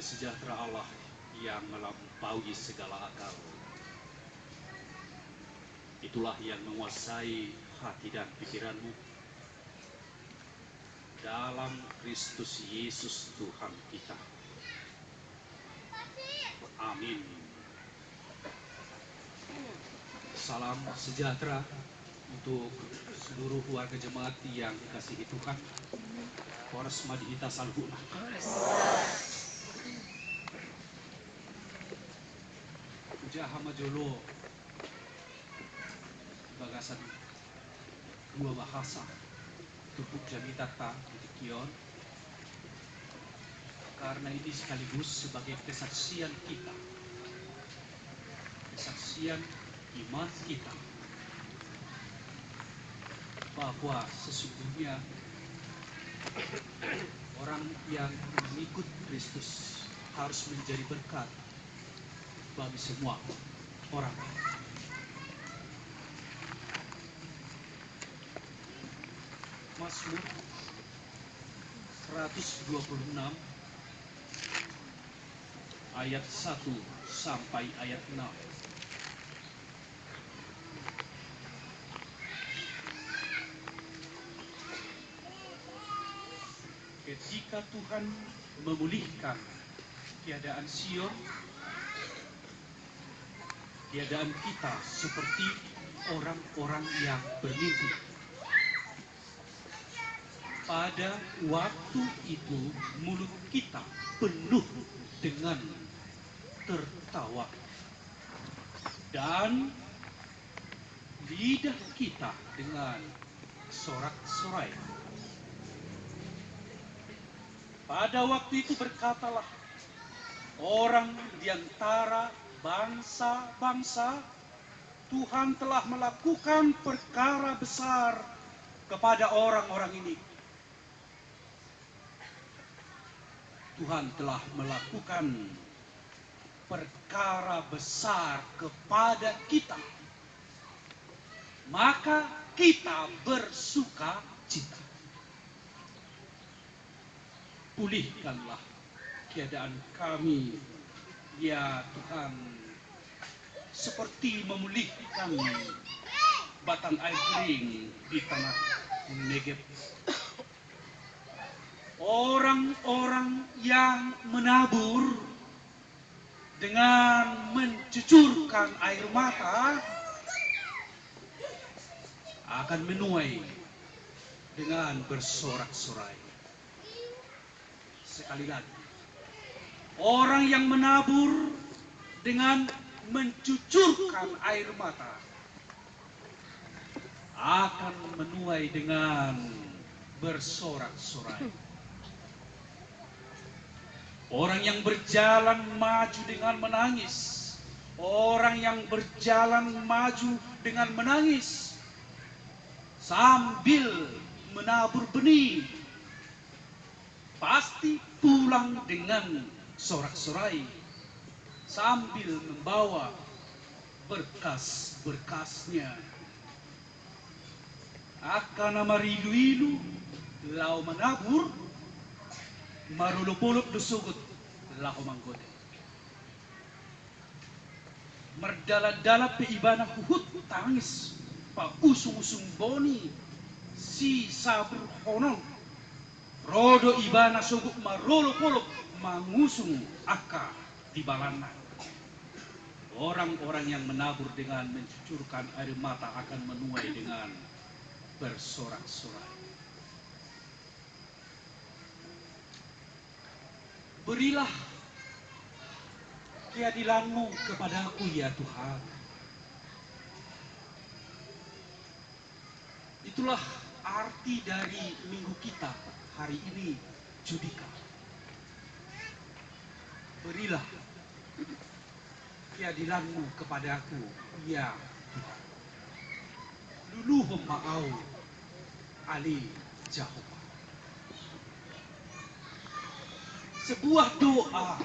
sejahtera Allah yang melampaui segala akal. Itulah yang menguasai hati dan pikiranmu dalam Kristus Yesus Tuhan kita. Amin. Salam sejahtera untuk seluruh warga jemaat yang dikasihi Tuhan. Kores Madihita Salhuna. Ujaha majolo bagasan dua bahasa tupuk jamitata kion, karena ini sekaligus sebagai kesaksian kita, kesaksian iman kita, bahwa sesungguhnya orang yang mengikut Kristus harus menjadi berkat bagi semua orang. Mazmur 126 ayat 1 sampai ayat 6. Ketika Tuhan memulihkan keadaan Sion, keadaan kita seperti orang-orang yang bermimpi. Pada waktu itu mulut kita penuh dengan tertawa dan lidah kita dengan sorak-sorai. Pada waktu itu berkatalah orang di antara bangsa-bangsa, Tuhan telah melakukan perkara besar kepada orang-orang ini. Tuhan telah melakukan perkara besar kepada kita, maka kita bersuka cita. Pulihkanlah keadaan kami, ya Tuhan, seperti memulihkan batang air kering di tanah Negeb. Orang-orang yang menabur dengan mencucurkan air mata akan menuai dengan bersorak-sorai. Sekali lagi, orang yang menabur dengan mencucurkan air mata akan menuai dengan bersorak-sorai. Orang yang berjalan maju dengan menangis, orang yang berjalan maju dengan menangis sambil menabur benih, pasti pulang dengan sorak-sorai sambil membawa berkas-berkasnya. Akana marilu-ilu lau menabur, marulupulup dusugut lau manggote. Merdala-dala pe ibana huhut tangis, pa usung-usung boni si sabur honon. Rodo ibana suguk marulupulup mangusung aka di balana. Orang-orang yang menabur dengan mencucurkan air mata akan menuai dengan bersorak-sorai. Berilah keadilan-Mu kepadaku, ya Tuhan. Itulah arti dari minggu kita hari ini, Judika. Berilah keadilan-Mu kepadaku, ya Tuhan. Luluh ma'au ali Jehovah. Sebuah doa,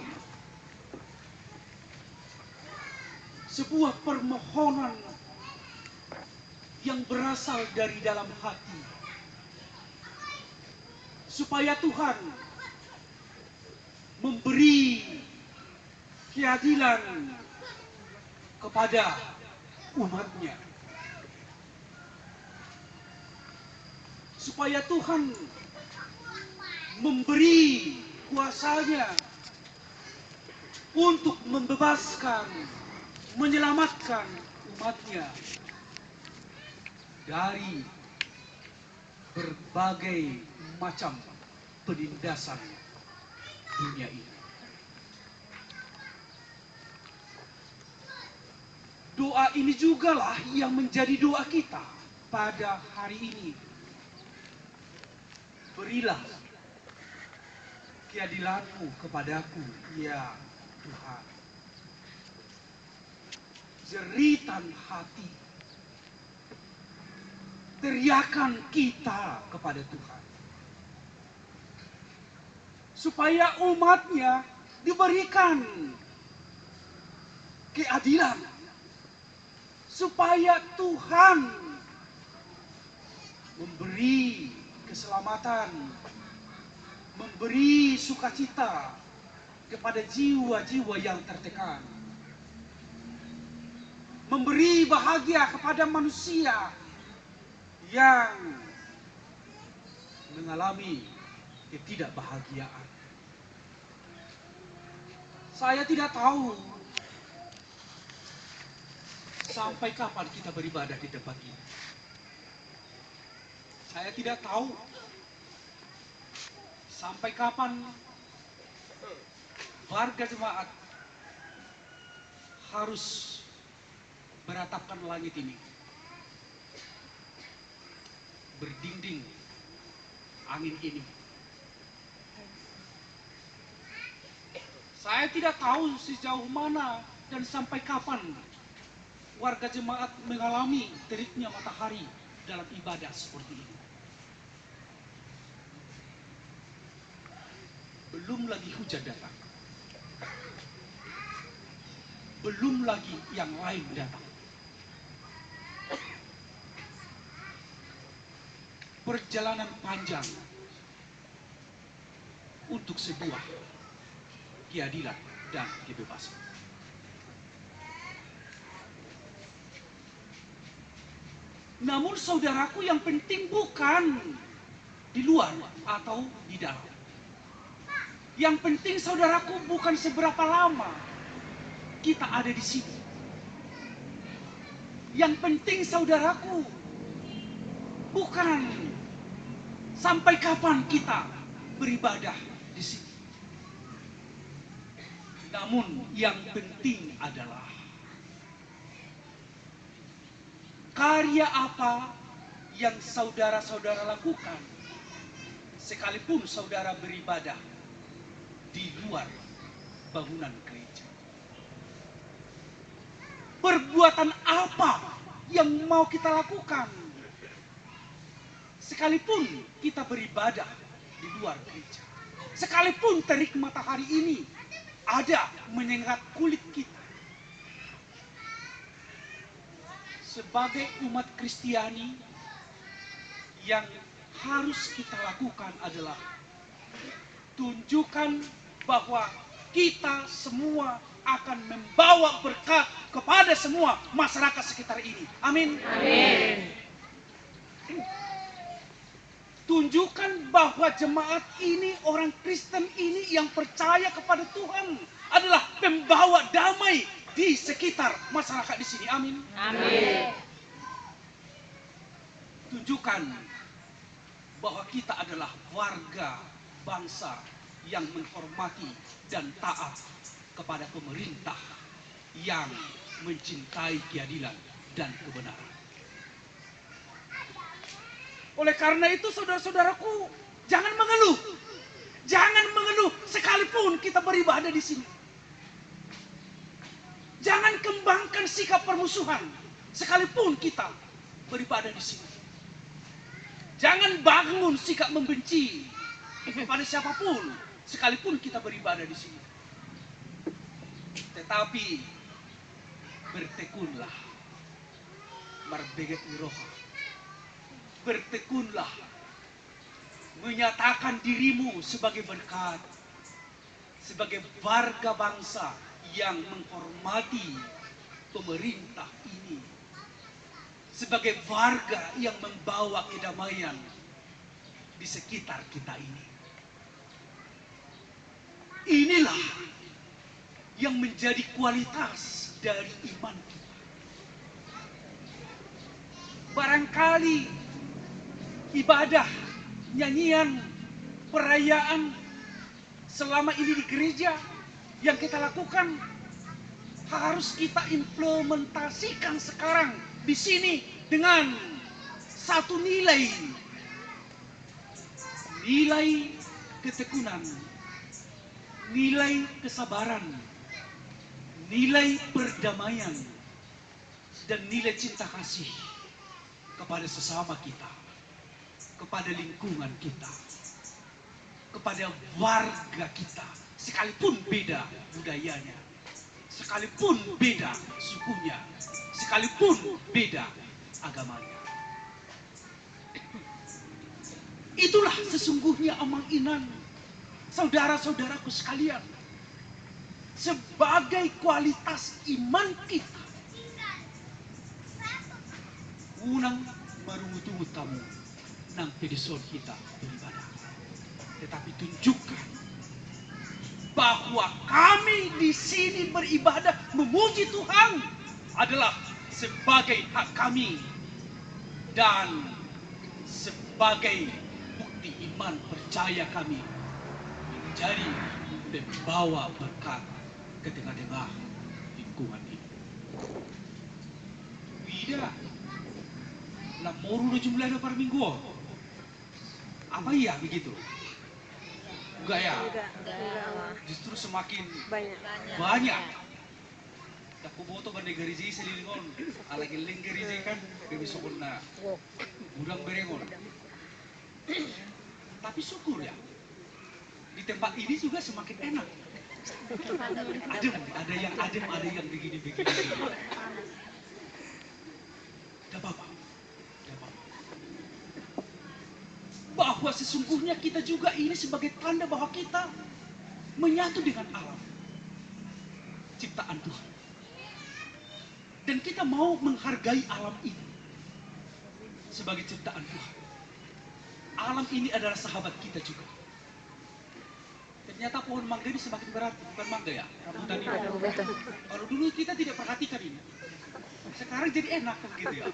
sebuah permohonan yang berasal dari dalam hati, supaya Tuhan memberi keadilan kepada umatnya. Supaya Tuhan memberi kuasanya untuk membebaskan, menyelamatkan umatnya dari berbagai macam penindasan dunia ini. Doa ini jugalah yang menjadi doa kita pada hari ini. Berilah keadilan-Mu kepadaku, ya Tuhan. Jeritan hati, teriakan kita kepada Tuhan. Supaya umatnya diberikan keadilan. Supaya Tuhan memberi keselamatan, memberi sukacita kepada jiwa-jiwa yang tertekan, memberi bahagia kepada manusia yang mengalami ketidakbahagiaan. Saya tidak tahu sampai kapan kita beribadah di tempat ini. Saya tidak tahu sampai kapan warga jemaat harus beratapkan langit ini, berdinding angin ini. Saya tidak tahu sejauh mana dan sampai kapan warga jemaat mengalami teriknya matahari dalam ibadah seperti ini. Belum lagi hujan datang. Belum lagi yang lain datang. Perjalanan panjang untuk sebuah keadilan dan kebebasan. Namun saudaraku, yang penting bukan di luar atau di dalam. Yang penting saudaraku bukan seberapa lama kita ada di sini. Yang penting saudaraku bukan sampai kapan kita beribadah di sini. Namun yang penting adalah karya apa yang saudara-saudara lakukan sekalipun saudara beribadah di luar bangunan gereja. Perbuatan apa yang mau kita lakukan sekalipun kita beribadah di luar gereja. Sekalipun terik matahari ini ada menyengat kulit kita. Sebagai umat Kristiani, yang harus kita lakukan adalah tunjukkan bahwa kita semua akan membawa berkat kepada semua masyarakat sekitar ini. Amin. Amin. Tunjukkan bahwa jemaat ini, orang Kristen ini yang percaya kepada Tuhan adalah pembawa damai di sekitar masyarakat di sini. Amin. Amin. Tunjukkan bahwa kita adalah warga bangsa yang menghormati dan taat kepada pemerintah yang mencintai keadilan dan kebenaran. Oleh karena itu saudara-saudaraku, jangan mengeluh. Jangan mengeluh sekalipun kita beribadah di sini. Jangan kembangkan sikap permusuhan sekalipun kita beribadah di sini. Jangan bangun sikap membenci kepada siapapun sekalipun kita beribadah di sini. Tetapi bertekunlah, marbeget roha. Bertekunlah, menyatakan dirimu sebagai berkat, sebagai warga bangsa yang menghormati pemerintah ini, sebagai warga yang membawa kedamaian di sekitar kita ini. Inilah yang menjadi kualitas dari iman kita. Barangkali ibadah, nyanyian, perayaan selama ini di gereja yang kita lakukan harus kita implementasikan sekarang di sini dengan satu nilai ketekunan, nilai kesabaran, nilai perdamaian, dan nilai cinta kasih kepada sesama kita, kepada lingkungan kita, kepada warga kita, sekalipun beda budayanya, sekalipun beda sukunya, sekalipun beda agamanya. Itulah sesungguhnya Amang Inang, saudara-saudaraku sekalian, sebagai kualitas iman kita. Unang marungut-ungut tamu nang pedesor kita beribadah. Tetapi tunjukkan bahwa kami di sini beribadah memuji Tuhan adalah sebagai hak kami dan sebagai bukti iman percaya kami menjadi pembawa berkat ke tengah-tengah lingkungan ini. Wida, lamoru na jumlah na par minggu. Apa iya begitu? Enggak ya? Enggak. Justru semakin Banyak. Aku boto kan negeri selilingon, alagi lenggeri kan, kebisokon na udang berengon. Tapi syukur ya, di tempat ini juga semakin enak. Adem, ada yang adem, ada yang begini-begini. Tidak apa-apa. Bahwa sesungguhnya kita juga ini sebagai tanda bahwa kita menyatu dengan alam ciptaan Tuhan. Dan kita mau menghargai alam ini sebagai ciptaan Tuhan. Alam ini adalah sahabat kita juga. Ternyata pohon mangga ini semakin berarti, bukan mangga ya, rambutan ini. Kalau dulu kita tidak perhatikan ini, sekarang jadi enak begitu ya.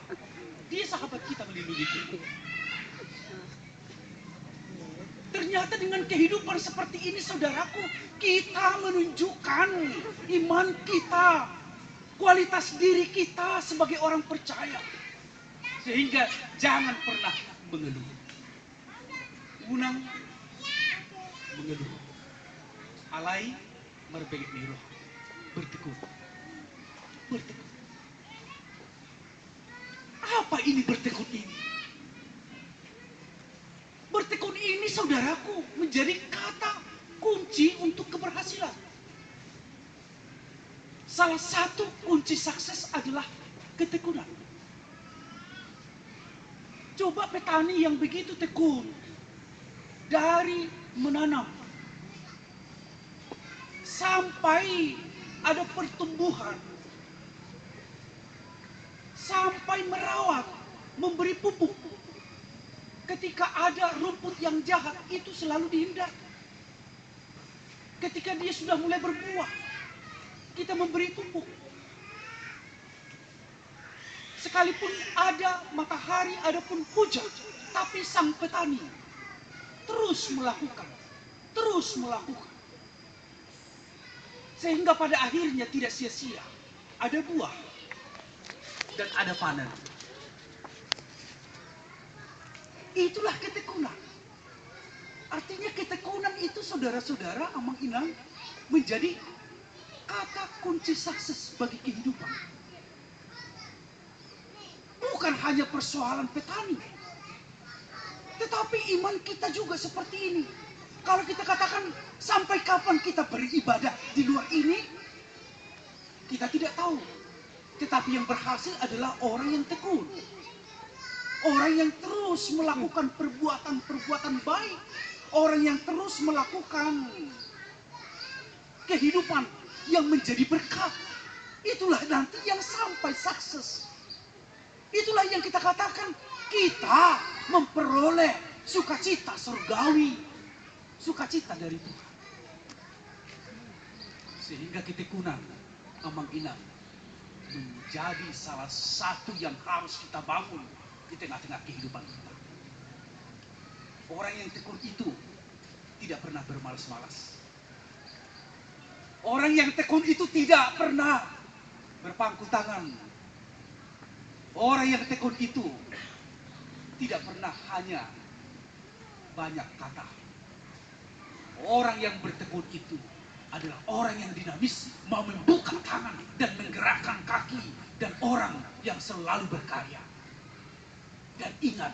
Dia sahabat kita, melindungi kita. Ternyata dengan kehidupan seperti ini, saudaraku, kita menunjukkan iman kita, kualitas diri kita sebagai orang percaya. Sehingga jangan pernah mengeluh. Unang mengeluh. Alai merbegit niroh. Bertekun. Apa ini bertekun ini? Bertekun ini, saudaraku, menjadi kata kunci untuk keberhasilan. Salah satu kunci sukses adalah ketekunan. Coba petani yang begitu tekun, dari menanam sampai ada pertumbuhan, sampai merawat, memberi pupuk. Ketika ada rumput yang jahat, itu selalu dihindar. Ketika dia sudah mulai berbuah, kita memberi pupuk. Sekalipun ada matahari, ada pun hujan, tapi sang petani terus melakukan. Sehingga pada akhirnya tidak sia-sia. Ada buah dan ada panen. Itulah ketekunan. Artinya ketekunan itu, saudara-saudara, Amang Inang, menjadi kata kunci sukses bagi kehidupan. Bukan hanya persoalan petani, tetapi iman kita juga seperti ini. Kalau kita katakan sampai kapan kita beribadah di luar ini, kita tidak tahu. Tetapi yang berhasil adalah orang yang tekun. Orang yang terus melakukan perbuatan-perbuatan baik. Orang yang terus melakukan kehidupan yang menjadi berkat. Itulah nanti yang sampai sukses. Itulah yang kita katakan kita memperoleh sukacita surgawi, sukacita dari Tuhan. Sehingga ketekunan Amang Inang menjadi salah satu yang harus kita bangun di tengah-tengah kehidupan kita. Orang yang tekun itu tidak pernah bermalas-malas. Orang yang tekun itu tidak pernah berpangku tangan. Orang yang tekun itu tidak pernah hanya banyak kata. Orang yang bertekun itu adalah orang yang dinamis, mau membuka tangan dan menggerakkan kaki, dan orang yang selalu berkarya. Dan ingat,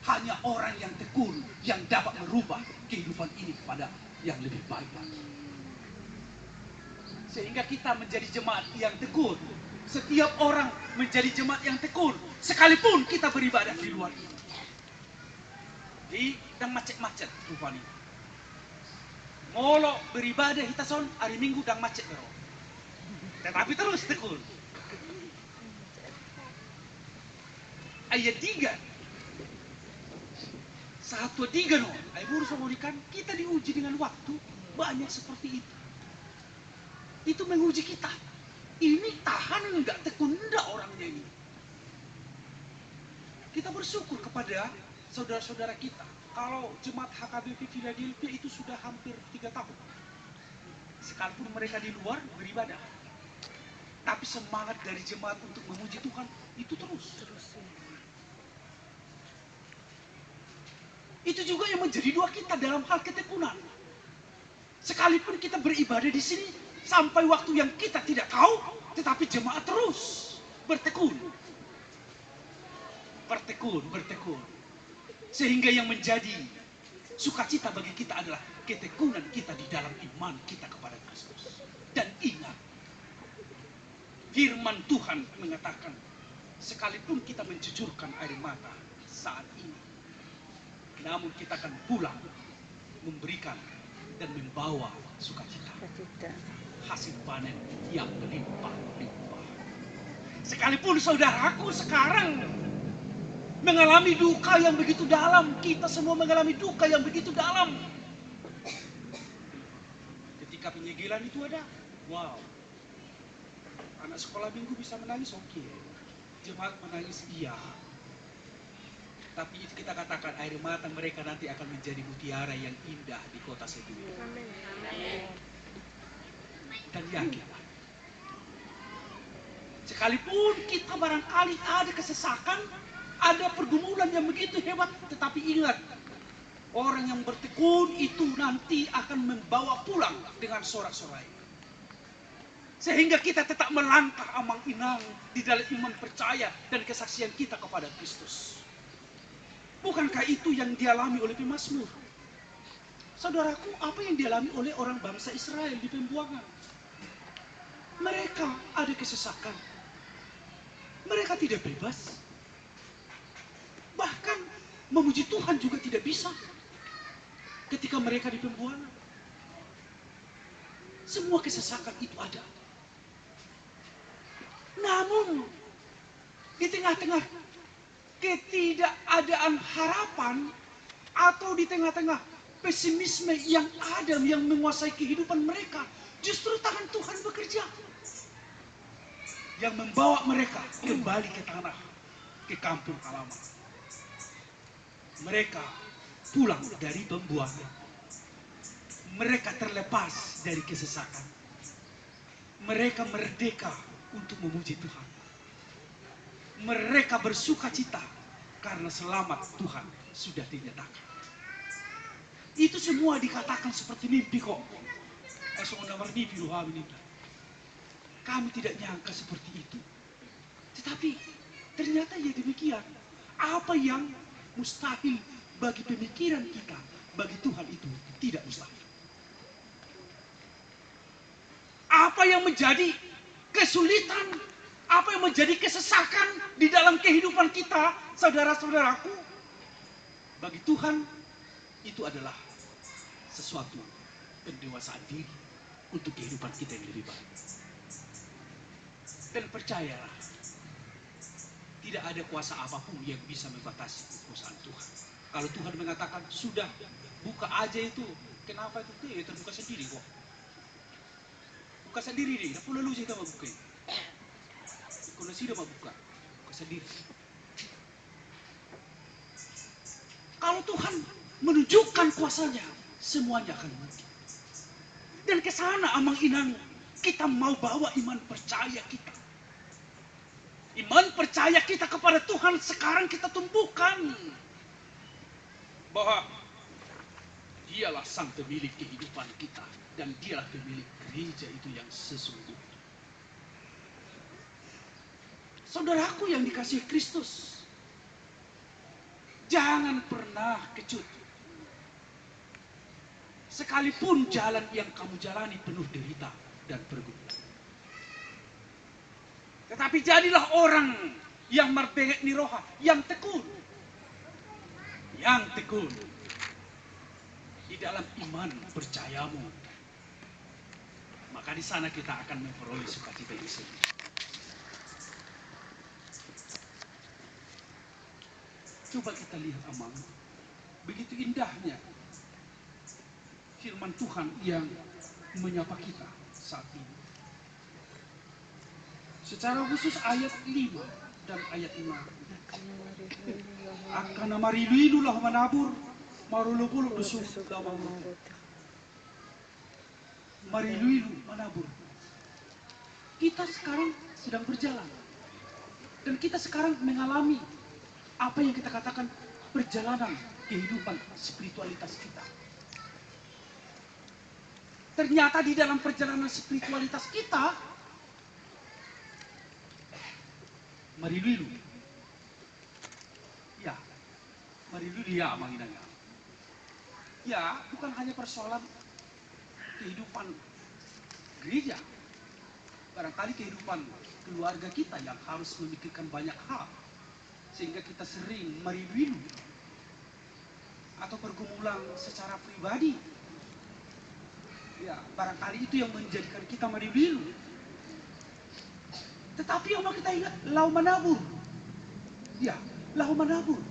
hanya orang yang tekun yang dapat merubah kehidupan ini kepada yang lebih baik lagi. Sehingga kita menjadi jemaat yang tekun. Setiap orang menjadi jemaat yang tekun, sekalipun kita beribadah di luar ini. Dan macet-macet rupanya. Ngolo beribadah kita son hari Minggu dan macet bro. Tetapi terus tekun. Ayat 3. 1:3 no. Ayat burus memulihkan kita diuji dengan waktu banyak seperti itu. Itu menguji kita. Ini tahan enggak, tekun enggak orangnya ini. Kita bersyukur kepada saudara-saudara kita. Kalau jemaat HKBP Philadelphia itu sudah hampir 3 tahun. Sekalipun mereka di luar beribadah. Tapi semangat dari jemaat untuk memuji Tuhan itu terus. Itu juga yang menjadi doa kita dalam hal ketekunan. Sekalipun kita beribadah di sini sampai waktu yang kita tidak tahu, tetapi jemaat terus bertekun. Bertekun. Sehingga yang menjadi sukacita bagi kita adalah ketekunan kita di dalam iman kita kepada Kristus. Dan ingat, firman Tuhan mengatakan, sekalipun kita mencucurkan air mata saat ini, namun kita akan pulang memberikan dan membawa sukacita. Hasil panen yang berlimpah-limpah. Sekalipun saudaraku sekarang mengalami duka yang begitu dalam, kita semua mengalami duka yang begitu dalam. Ketika penyegelan itu ada, wow. Anak sekolah minggu bisa menangis, oke. Jemaat menangis, iya. Tapi itu kita katakan air mata mereka nanti akan menjadi mutiara yang indah di kota Seduwi. Amin. Dan yakinlah, sekalipun kita barangkali ada kesesakan, ada pergumulan yang begitu hebat, tetapi ingat, orang yang bertekun itu nanti akan membawa pulang dengan sorak-sorai. Sehingga kita tetap melangkah amang inang di dalam iman percaya dan kesaksian kita kepada Kristus. Bukankah itu yang dialami oleh pemazmur? Saudaraku, apa yang dialami oleh orang bangsa Israel di pembuangan? Mereka ada kesesakan. Mereka tidak bebas. Bahkan memuji Tuhan juga tidak bisa ketika mereka di pembuangan. Semua kesesakan itu ada. Namun di tengah-tengah ketidakadaan harapan atau di tengah-tengah pesimisme yang ada yang menguasai kehidupan mereka, justru tangan Tuhan bekerja yang membawa mereka kembali ke tanah, ke kampung halaman. Mereka pulang dari pembuangan. Mereka terlepas dari kesesakan. Mereka merdeka untuk memuji Tuhan. Mereka bersukacita karena selamat Tuhan sudah dinyatakan. Itu semua dikatakan seperti mimpi kok. Mimpi rohani. Kami tidak nyangka seperti itu. Tetapi ternyata ya demikian. Apa yang mustahil bagi pemikiran kita, bagi Tuhan itu tidak mustahil. Apa yang menjadi kesulitan, apa yang menjadi kesesakan di dalam kehidupan kita, saudara-saudaraku, bagi Tuhan itu adalah sesuatu pendewasaan diri. untuk kehidupan kita yang lebih baik. Dan percayalah, tidak ada kuasa apapun yang bisa membatasi kekuasaan Tuhan. Kalau Tuhan mengatakan, sudah, buka aja itu. Kenapa itu? Ya, terbuka sendiri kok. Buka sendiri nih, tidak perlu kita buka. Kalau sudah buka sendiri. Kalau Tuhan menunjukkan kuasanya, semuanya akan mungkin. Dan ke sana amang inang, kita mau bawa iman percaya kita. Iman percaya kita kepada Tuhan sekarang kita tumbuhkan. Bahwa dialah sang pemilik kehidupan kita. Dan dialah pemilik gereja itu yang sesungguhnya. Saudaraku yang dikasihi Kristus, jangan pernah kecut. Sekalipun jalan yang kamu jalani penuh derita dan pergumulan. Tetapi jadilah orang yang marbengek niroha, yang tekun. Yang tekun di dalam iman percayamu. Maka di sana kita akan memperoleh sukacita yang sejati. Coba kita lihat amang, begitu indahnya firman Tuhan yang menyapa kita saat ini. Secara khusus ayat 5 dan ayat 6. Akan marilu lah manabur, marulupul besuk lawang. Marilu manabur. Kita sekarang sedang berjalan. Dan kita sekarang mengalami apa yang kita katakan perjalanan kehidupan spiritualitas kita. Ternyata di dalam perjalanan spiritualitas kita, marilu. Ya, marilu dia manginanya. Ya, bukan hanya persoalan kehidupan gereja. Barangkali kehidupan keluarga kita yang harus memikirkan banyak hal. Sehingga kita sering marilu. Atau pergumulan secara pribadi. Ya, barangkali itu yang menjadikan kita marilu. Tetapi yang mau kita ingat, lau manabur. Ya, lau manabur.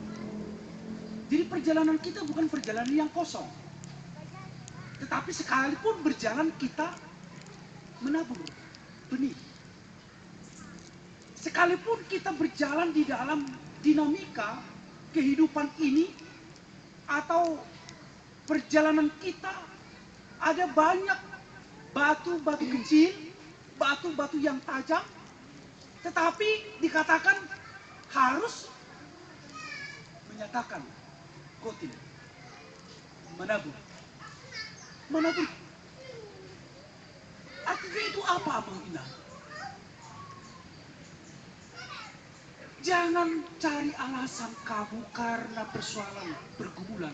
Jadi perjalanan kita bukan perjalanan yang kosong. Tetapi sekalipun berjalan kita menabur benih. Sekalipun kita berjalan di dalam dinamika kehidupan ini atau perjalanan kita ada banyak batu-batu kecil, batu-batu yang tajam, tetapi dikatakan harus menyatakan kotil, menabur. Menabur. Artinya itu apa Abang Ina? Jangan cari alasan kamu karena persoalan pergumulan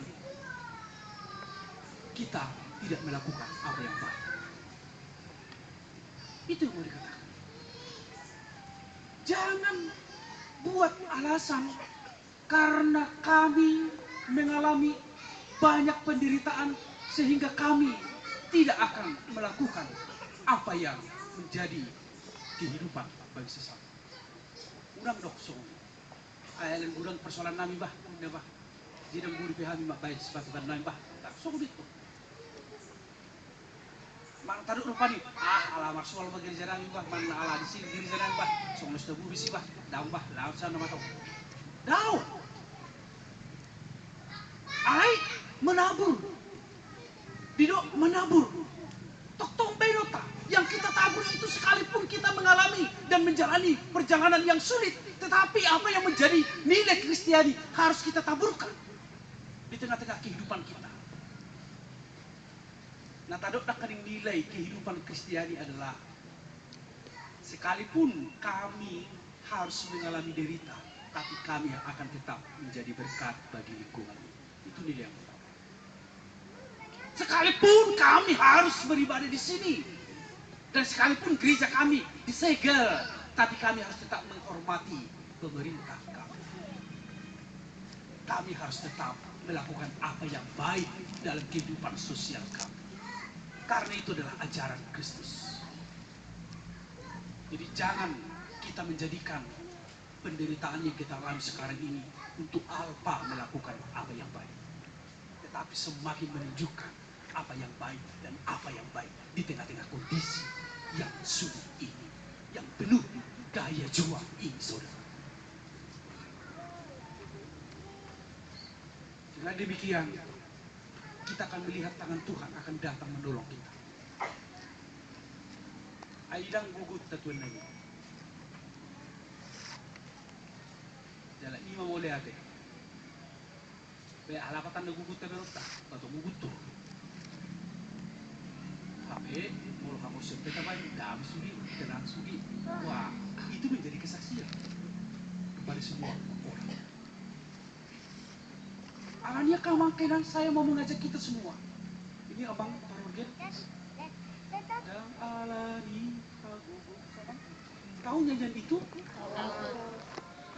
kita tidak melakukan apa yang baik. Itu yang mau dikatakan. Jangan buat alasan karena kami mengalami banyak penderitaan sehingga kami tidak akan melakukan apa yang menjadi kehidupan bagi sesama. Urang dok so. Ayalan urang persoalan nami bah, udah bah. Jadi guru pahami mak baik sebab nami bah. Tak so gitu. Mang taduk rupa nih. Alamak soal bagi jalan bah, mana ala di sini diri jalan bah. Song lu sudah bisi bah, daun bah, laut sana matau. Daun. Alai menabur. Didok menabur. Tok tong benota. Yang kita tabur itu sekalipun kita mengalami dan menjalani perjalanan yang sulit. Tetapi apa yang menjadi nilai Kristiani harus kita taburkan di tengah-tengah kehidupan kita. Nah, tadok nakaning nilai kehidupan Kristiani adalah sekalipun kami harus mengalami derita, tapi kami akan tetap menjadi berkat bagi lingkungan. Itu nilai yang pertama. Sekalipun kami harus beribadah di sini, dan sekalipun gereja kami disegel, tapi kami harus tetap menghormati pemerintah kami. Kami harus tetap melakukan apa yang baik dalam kehidupan sosial kami. Karena itu adalah ajaran Kristus. Jadi jangan kita menjadikan penderitaan yang kita alami sekarang ini untuk apa melakukan apa yang baik. Tetapi semakin menunjukkan apa yang baik dan apa yang baik di tengah-tengah kondisi yang sulit ini, yang penuh daya juang ini, saudara. Dengan demikian, kita akan melihat tangan Tuhan akan datang menolong kita. Aidang gugut tatuan lagi. Jalan ini mau boleh ada. Baik halapatan na gugut tabi rota, atau gugut tu. Tapi mulu kamu sampai tabai, dam sugi, tenang sugi. Wah, itu menjadi kesaksian kepada semua orang. Alanya kemungkinan saya mau mengajak kita semua. Ini abang parogen. Dan alani tahu nyanyian itu?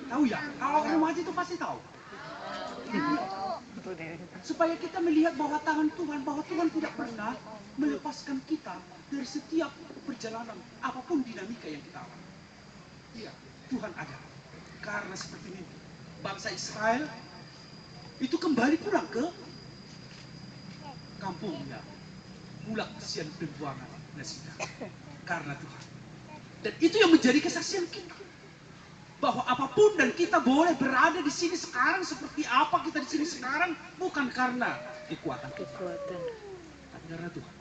Tahu ya? Kalau remaja itu pasti tahu. Supaya kita melihat bahwa tangan Tuhan, bahwa Tuhan tidak pernah melepaskan kita dari setiap perjalanan, apapun dinamika yang kita alami. Iya, Tuhan ada. Karena seperti ini, bangsa Israel itu kembali pulang ke kampungnya, pulang siang pembuangan nasi karena Tuhan. Dan itu yang menjadi kesaksian kita, bahwa apapun dan kita boleh berada di sini sekarang seperti apa kita di sini sekarang bukan karena kekuatan kita, tapi karena Tuhan.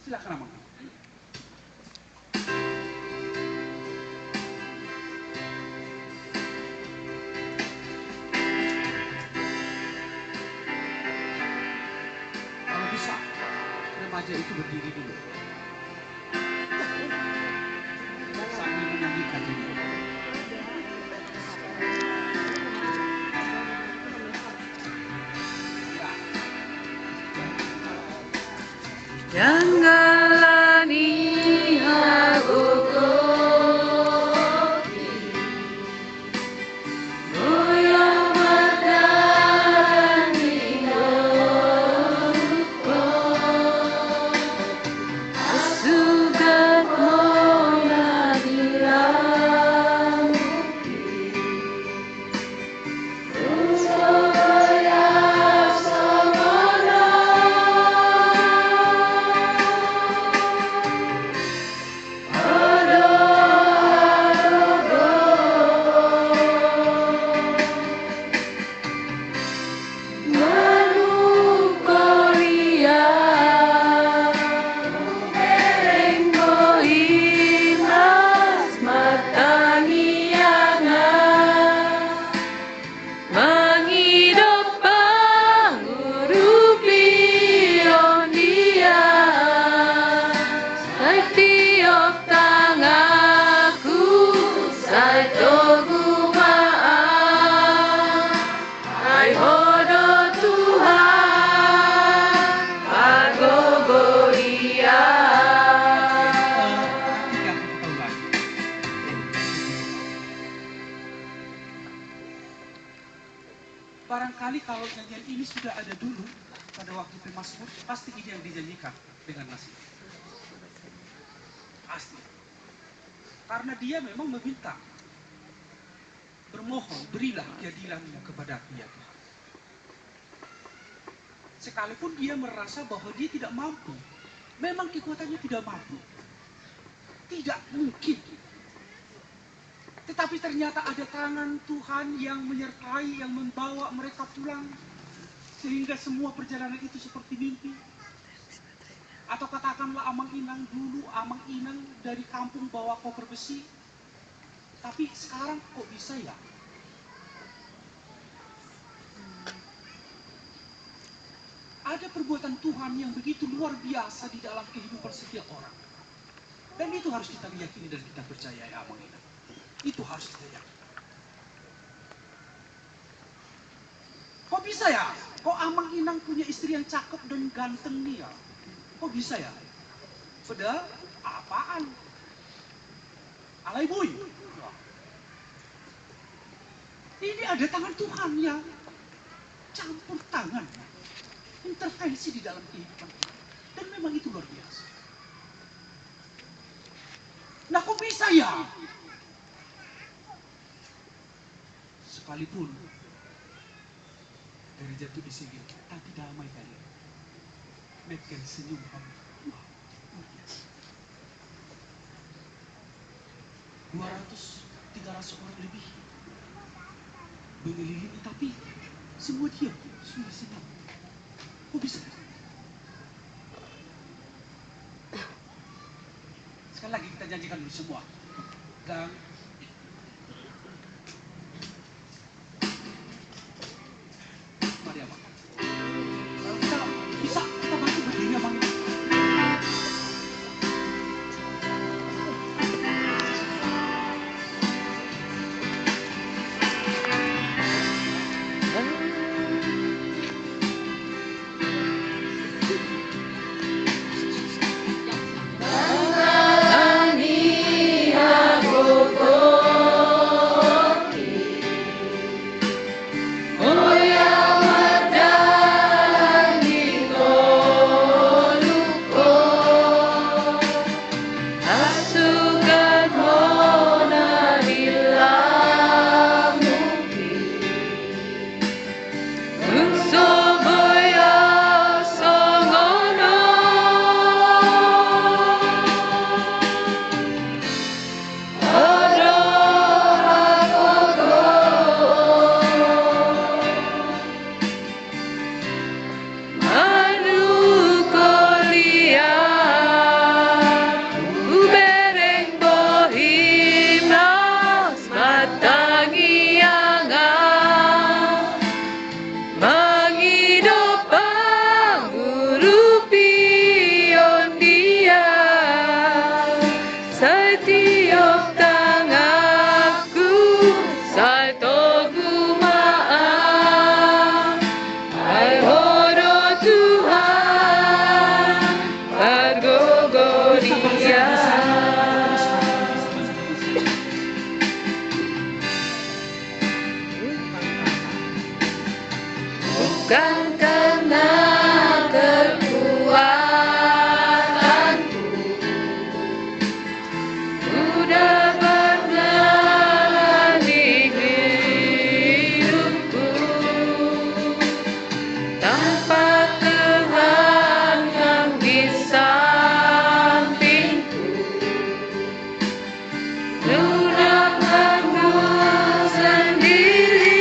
Silakan Amang. Kalau bisa, remaja itu berdiri dulu sambil menyanyikan ini. Janganlah Barangkali kalau nyanyian ini sudah ada dulu pada waktu Mazmur, pasti ini yang dinyanyikan dengan nasi. Pasti. Karena dia memang meminta, bermohon, berilah keadilan-Mu kepadaku ya Tuhan. Sekalipun dia merasa bahwa dia tidak mampu, memang kekuatannya tidak mampu, tidak mungkin. Tetapi ternyata ada tangan Tuhan yang menyertai, yang membawa mereka pulang. Sehingga semua perjalanan itu seperti mimpi. Atau katakanlah Amang Inang dulu, Amang Inang dari kampung bawa koper besi. Tapi sekarang kok bisa ya? Ada perbuatan Tuhan yang begitu luar biasa di dalam kehidupan setiap orang. Dan itu harus kita yakini dan kita percayai Amang Inang. Itu harus kita yakini. Kok bisa ya? Kok Amang Inang punya istri yang cakep dan ganteng nih ya? Kok bisa ya? Padahal apaan? Alay boy. Ini ada tangan Tuhan yang campur tangan, intervensi di dalam kehidupan. Dan memang memang itu luar biasa. Nah, kok bisa ya? Sekalipun dari jatuh di sini, tapi damai kali. Mereka senyum kamu. Wah, luar biasa. 200-300 orang lebih mengelilingi, tapi semua diam, semua senang. Kok bisa? Sekali lagi kita janjikan dulu semua. Dan mari abang. Kalau kita bisa, kita bantu berdiri abang. Bukan karena kekuatanku, udah berjalan di hidupku, tanpa Tuhan yang di sampingku, udah aku sendiri.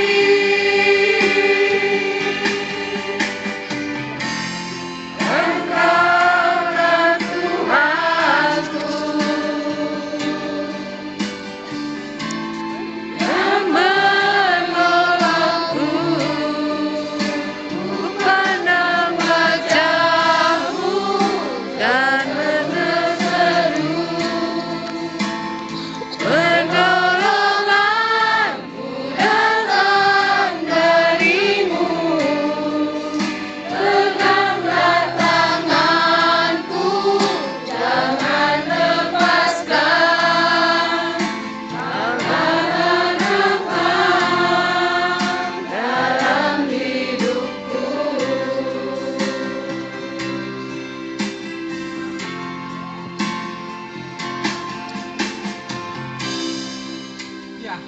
Ya,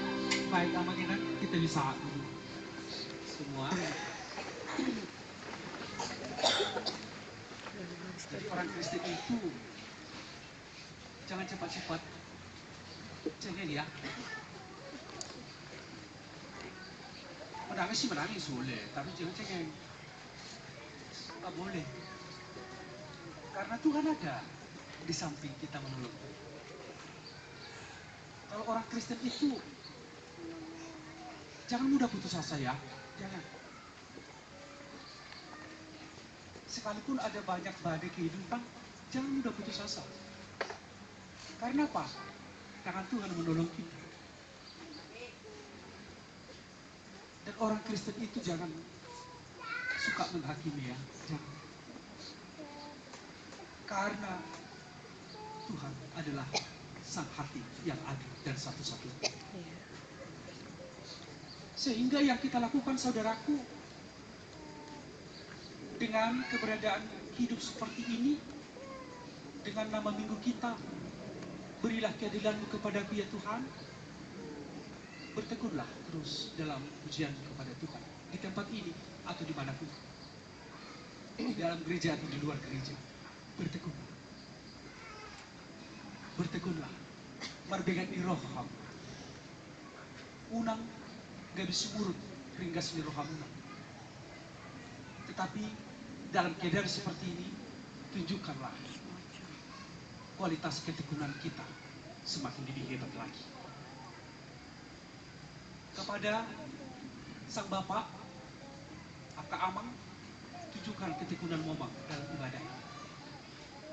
baik amat kita bisa semua. Jadi orang Kristen itu jangan cepat-cepat cengeng ya. Menangis sih menangis boleh, tapi jangan cengeng. Nggak boleh. Karena Tuhan ada di samping kita menolong. Kalau orang Kristen itu jangan mudah putus asa ya, jangan. Sekalipun ada banyak badai kehidupan, jangan mudah putus asa. Karena apa? Karena Tuhan menolong kita. Dan orang Kristen itu jangan suka menghakimi ya, jangan. Karena Tuhan adalah sang hakim yang adil dan satu-satunya. Sehingga yang kita lakukan saudaraku, dengan keberadaan hidup seperti ini, dengan nama minggu kita. Berilah keadilan-Mu kepadaku ya Tuhan. Bertekunlah terus dalam pujian kepada Tuhan. Di tempat ini atau dimanapun. Di dalam gereja atau di luar gereja. Bertekunlah. Bertekunlah. Marbengan ni roh Ham. Unang gak bisa murut ringgas ni roh Ham unang. Tetapi dalam keadaan seperti ini, tunjukkanlah kualitas ketekunan kita semakin lebih hebat lagi. Kepada Sang Bapak, Aka Amang, tunjukkan ketekunan Momang dalam ibadah ini.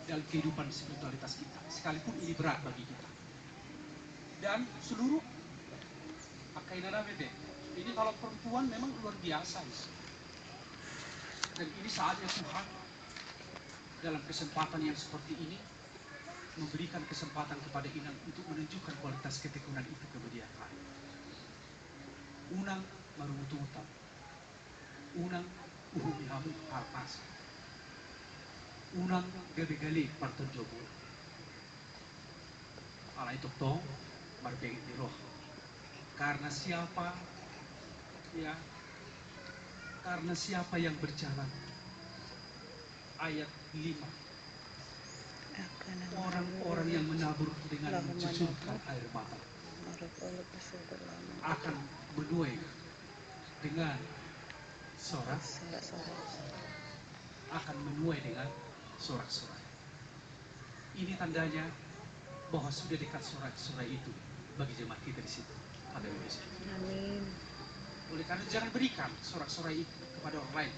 Dalam kehidupan spiritualitas kita, sekalipun ini berat bagi kita. Dan seluruh Akainana Bete, ini kalau perempuan memang luar biasa. Ya. Dan ini saatnya Tuhan dalam kesempatan yang seperti ini memberikan kesempatan kepada Inang untuk menunjukkan kualitas ketekunan itu kemudian hari. Unang marubutu utang, unang uhumi hamu harpas, unang gabi-gali parton jogo. Alay tong marbengit di roh. Karena siapa ya? Karena siapa yang berjalan? Ayat 5. Orang-orang yang menabur dengan mencucurkan air mata akan menuai dengan sorak-sorai. Ini tandanya bahwa sudah dekat sorak-sorai itu bagi jemaat kita di situ. Amin. Oleh karena jangan berikan sorak-sorai itu kepada orang lain,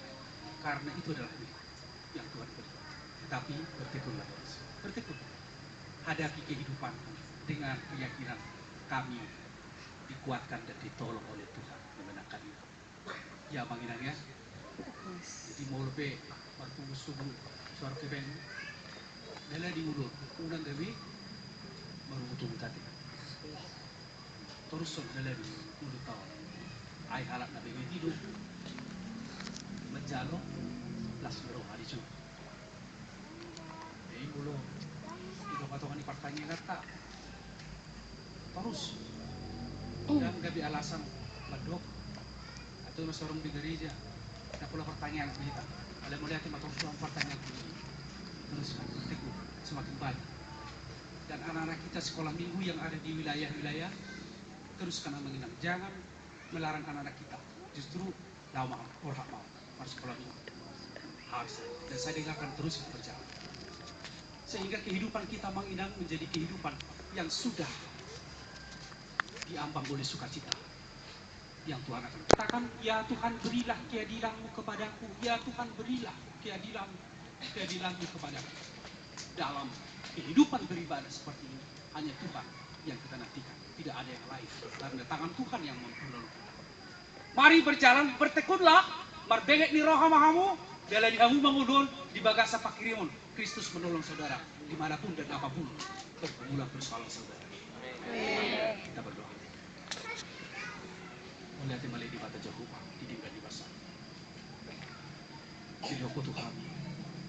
karena itu adalah yang Tuhan berikan. Tetapi bertekunlah terus. Bertekun. Hadapi kehidupan dengan keyakinan kami dikuatkan dan ditolong oleh Tuhan memenangkan itu. Ya Bang Inang ya. Jadi mau lebih waktu subuh suara kebeng. Dela di mulut. Unang gabi marubutu tadi. Terus dela di mulut tahun. Ay halak na bebe tidur. Menjalo las bro hari Jumat. Belum itu patungan di partainya kata terus dan gabi alasan medok atau seorang di gereja tak pula pertanyaan kita kalau melihat matang suam pertanyaan ini terus berteguh semakin banyak dan anak-anak kita sekolah minggu yang ada di wilayah-wilayah terus karena menginap jangan melarang anak-anak kita justru lama orang mau sekolah minggu harus dan saya dengarkan terus berjalan sehingga kehidupan kita Mang Inang menjadi kehidupan yang sudah diambang oleh sukacita yang Tuhan akan katakan, ya Tuhan berilah keadilan-Mu kepadaku, ya Tuhan berilah keadilan-Mu kepadaku. Dalam kehidupan beribadah seperti ini hanya Tuhan yang kita nantikan, tidak ada yang lain karena tangan Tuhan yang menolong kita. Mari berjalan, bertekunlah, marbengek ni roh hamahamu, bela di hamu mangudon, di bagasa pakirimon. Kristus menolong saudara dimanapun dan apapun bergumula persoalan saudara. Amin. Kita berdoa. Melihat malay di bata Jehovah ditinggal di basah. Sila ko Tuhan,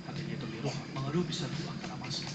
hati itu liruh mengeruh bisa doa karena masuk.